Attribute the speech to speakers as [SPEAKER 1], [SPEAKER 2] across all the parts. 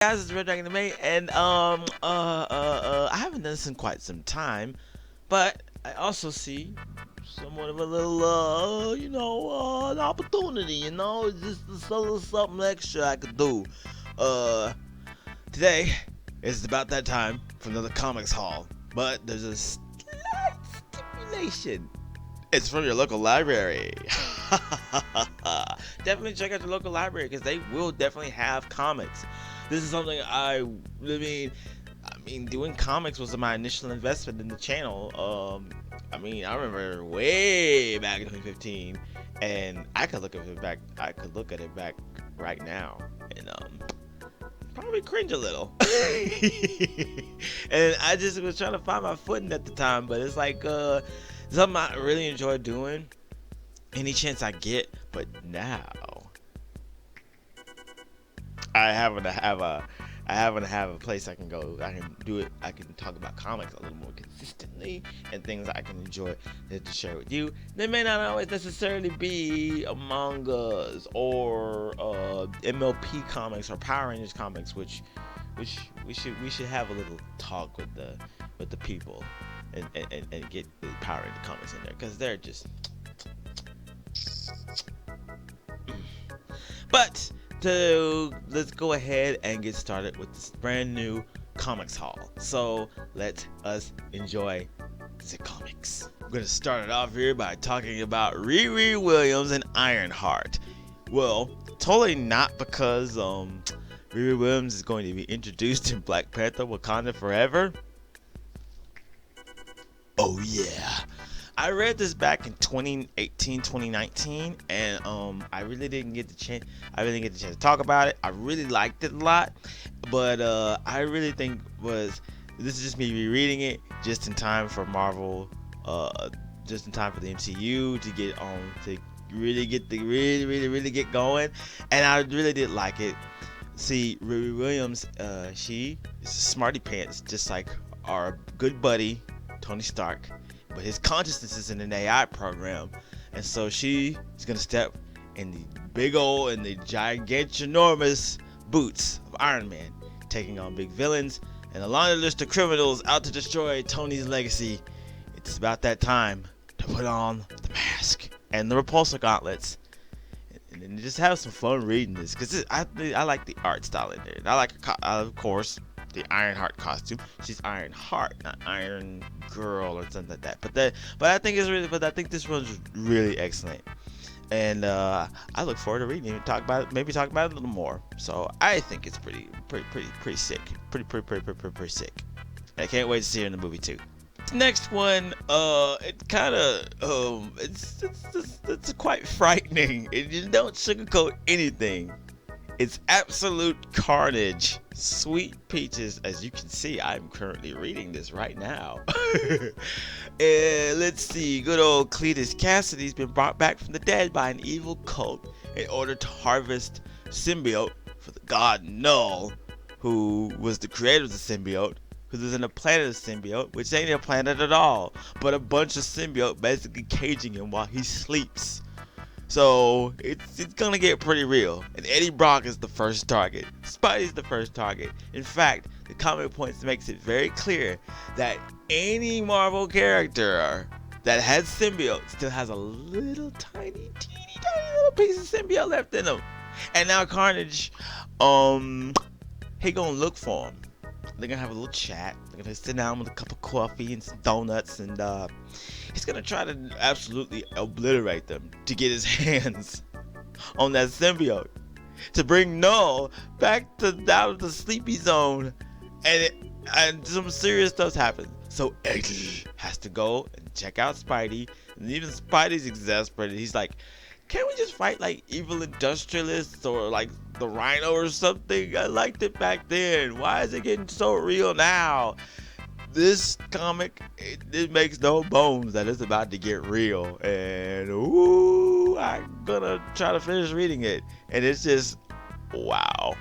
[SPEAKER 1] Guys, it's Red Dragon Anime, and I haven't done this in quite some time, but I also see somewhat of a little, an opportunity, just a little something extra I could do. Uh, Today is about that time for another comics haul, but there's a slight stipulation. It's from your local library. Definitely check out your local library because they will definitely have comics. This is something I mean, doing comics was my initial investment in the channel. I remember way back in 2015, and I could look at it back. I could look at it back right now, and probably cringe a little. And I just was trying to find my footing at the time, but it's like something I really enjoy doing any chance I get. But now I happen to have a place I can go. I can do it. I can talk about comics a little more consistently and things I can enjoy to share with you. They may not always necessarily be mangas or MLP comics or Power Rangers comics, which we should have a little talk with the people and get the Power Rangers comics in there because they're just. But let's go ahead and get started with this brand new comics haul. So let us enjoy the comics. I'm gonna start it off here by talking about Riri Williams and Ironheart. Well, totally not because Riri Williams is going to be introduced in Black Panther: Wakanda Forever. Oh yeah. I read this back in 2018, 2019, and I really didn't get the chance. I really didn't get the chance to talk about it. I really liked it a lot, but I really think this is just me rereading it just in time for Marvel, just in time for the MCU to get on to really get going, and I really did like it. See, Riri Williams, she is a smarty pants, just like our good buddy Tony Stark. But his consciousness is in an AI program, and so she is gonna step in the gigantic boots of Iron Man, taking on big villains and a laundry list of criminals out to destroy Tony's legacy. It's about that time to put on the mask and the repulsor gauntlets, and just have some fun reading this because I like the art style in there. And I like, of course, the Ironheart costume. She's Ironheart, not Iron Girl or something like that. But I think this one's really excellent, and I look forward to reading it and talk about it a little more. So I think it's pretty sick, pretty sick. I can't wait to see her in the movie too. Next one, it kind of it's quite frightening. You don't sugarcoat anything. It's absolute carnage. Sweet peaches. As you can see, I'm currently reading this right now. Let's see. Good old Cletus Cassidy's been brought back from the dead by an evil cult in order to harvest symbiote for the god Null, who was the creator of the symbiote, who lives in a planet of symbiote, which ain't a planet at all, but a bunch of symbiote basically caging him while he sleeps. So it's gonna get pretty real, and Eddie Brock is the first target. Spidey's the first target. In fact, the comic points makes it very clear that any Marvel character that has symbiote still has a little teeny little piece of symbiote left in them. And now Carnage, he gonna look for him. They're gonna have a little chat. They're gonna sit down with a cup of coffee and some donuts, and he's gonna try to absolutely obliterate them to get his hands on that symbiote, to bring Null back out of the sleepy zone, and some serious stuff happens. So Eddie has to go and check out Spidey, and even Spidey's exasperated. He's like, can't we just fight like evil industrialists or like the Rhino or something? I liked it back then. Why is it getting so real now? This comic, it makes no bones that it's about to get real. And ooh, I'm gonna try to finish reading it. And it's just, wow.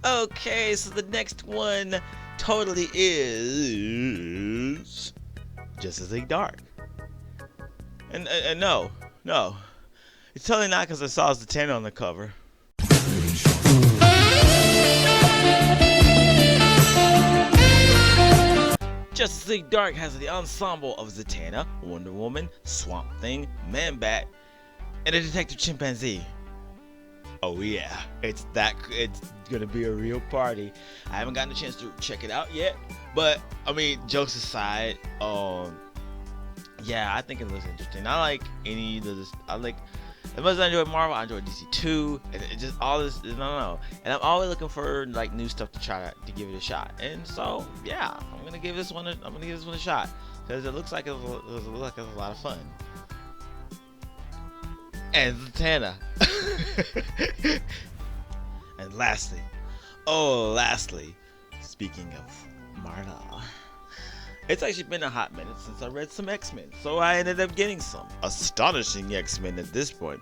[SPEAKER 1] Okay, so the next one totally is Justice League Dark. And no, it's totally not because I saw Zatana on the cover. Justice Dark has the ensemble of Zatana, Wonder Woman, Swamp Thing, Man-Bat, and a Detective Chimpanzee. Oh yeah, it's gonna be a real party. I haven't gotten a chance to check it out yet, but I mean, jokes aside, yeah, I think it looks interesting. I like any of this. I like, as much as I enjoy Marvel, I enjoy DC too, and it just all this. I don't know, and I'm always looking for like new stuff to try to give it a shot. And so yeah, I'm gonna give this one a shot because it looks like it's a lot of fun. And Zatana. And lastly, speaking of Marvel, it's actually been a hot minute since I read some X-Men, so I ended up getting some Astonishing XMen at this point.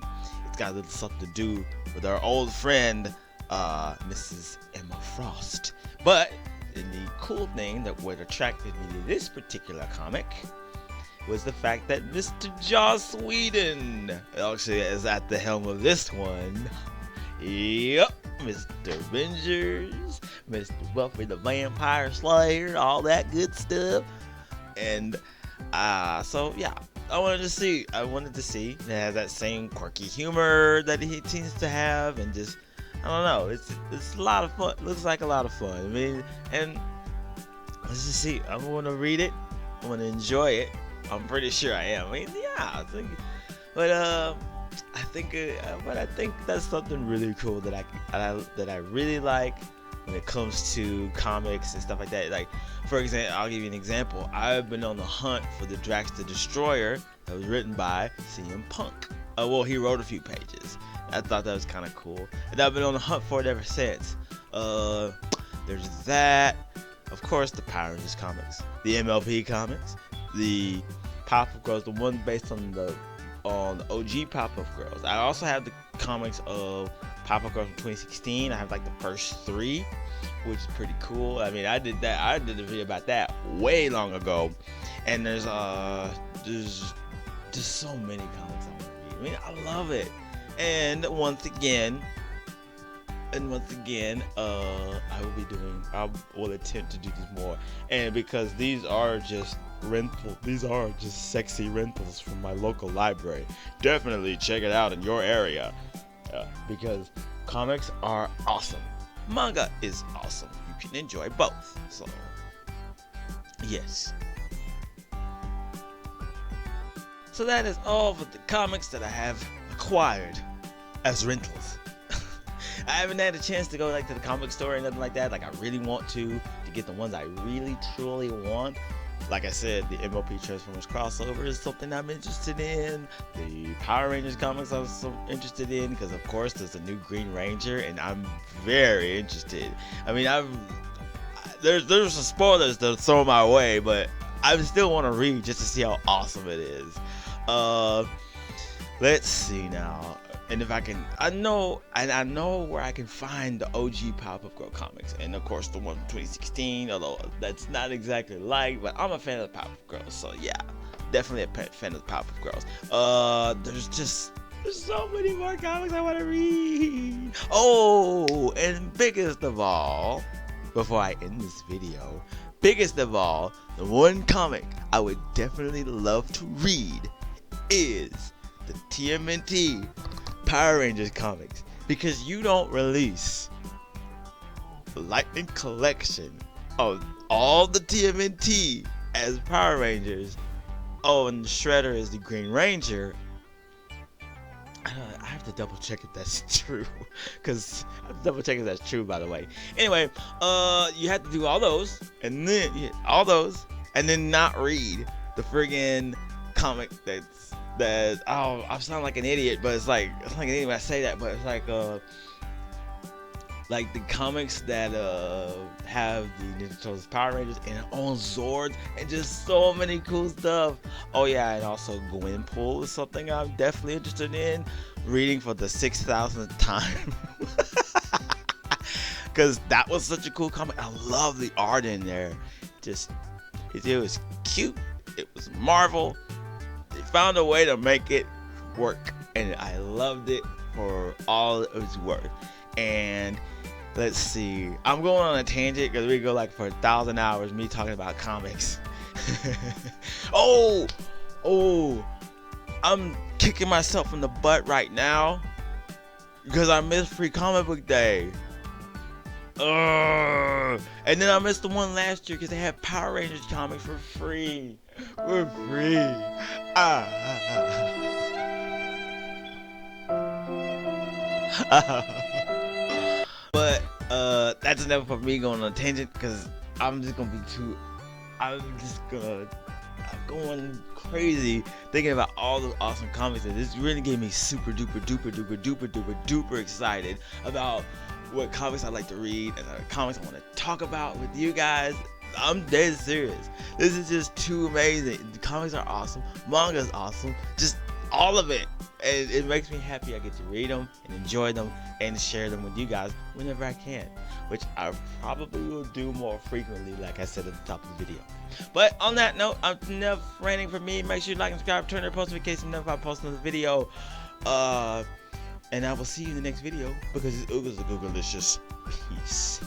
[SPEAKER 1] It's got a little something to do with our old friend, Mrs. Emma Frost. But the cool thing that what attracted me to this particular comic was the fact that Mr. Joss Whedon actually is at the helm of this one. Yep, Mr. Avengers, Mr. Buffy the Vampire Slayer, all that good stuff. And so yeah, I wanted to see it has that same quirky humor that he seems to have, and just I don't know, it's a lot of fun. Looks like a lot of fun. I mean, and let's just see. I want to read it. I want to enjoy it. I'm pretty sure I am. I mean, yeah, I think, but I think that's something really cool that I really like when it comes to comics and stuff like that. Like, for example, I'll give you an example. I've been on the hunt for the Drax the Destroyer that was written by CM Punk. Well, he wrote a few pages. I thought that was kind of cool, and I've been on the hunt for it ever since. There's that. Of course, the Power Rangers comics, the MLP comics, the Pop-Up Girls, the one based on the OG Pop-Up Girls. I also have the comics of Pop-Up Girls from 2016. I have like the first 3, which is pretty cool. I mean, I did a video about that way long ago. And there's just so many comics I want to read. I mean, I love it. And once again, I will attempt to do this more. And because these are just sexy rentals from my local library. Definitely check it out in your area, because comics are awesome. Manga is awesome. You can enjoy both. So, yes. So that is all for the comics that I have acquired as rentals. I haven't had a chance to go like to the comic store or nothing like that. Like, I really want to get the ones I really truly want. Like I said, the MLP Transformers crossover is something I'm interested in. The Power Rangers comics I'm so interested in, because of course there's a new Green Ranger, and I'm very interested. I mean, there's some spoilers that throw my way, but I still want to read just to see how awesome it is. Let's see now. And if I can, I know where I can find the OG Pop-Up Girl comics, and of course the one from 2016. Although that's not exactly like, but I'm a fan of the Pop-Up Girls, so yeah, definitely a fan of the Pop-Up Girls. There's so many more comics I want to read. Oh, and biggest of all, before I end this video, the one comic I would definitely love to read is the TMNT Power Rangers comics, because you don't release the Lightning collection of all the TMNT as Power Rangers. Oh, and Shredder is the Green Ranger. I have to double check if that's true, because I have to double check if that's true, by the way. Anyway, you have to do all those, and then not read the friggin' comic I sound like an idiot, but it's like an idiot when I say that, but it's like the comics that have the Ninja Turtles, Power Rangers, and on Zords, and just so many cool stuff. Oh yeah, and also Gwenpool is something I'm definitely interested in reading for the 6,000th time, because that was such a cool comic. I love the art in there. It was cute. It was Marvel. They found a way to make it work, and I loved it for all it was worth. And let's see, I'm going on a tangent because we go like for 1,000 hours me talking about comics. Oh, I'm kicking myself in the butt right now because I missed Free Comic Book Day. And then I missed the one last year because they had Power Rangers comics for free. For free. But that's enough for me going on a tangent because I'm going crazy thinking about all the awesome comics, and this really gave me super duper excited about what comics I like to read and comics I want to talk about with you guys. I'm dead serious. This is just too amazing. The comics are awesome. Manga is awesome. Just all of it. And it makes me happy I get to read them and enjoy them and share them with you guys whenever I can, which I probably will do more frequently, like I said at the top of the video. But on that note, I'm never ranting for me. Make sure you like and subscribe, turn your post notifications whenever I post another video. And I will see you in the next video because it was a Googleicious. Peace.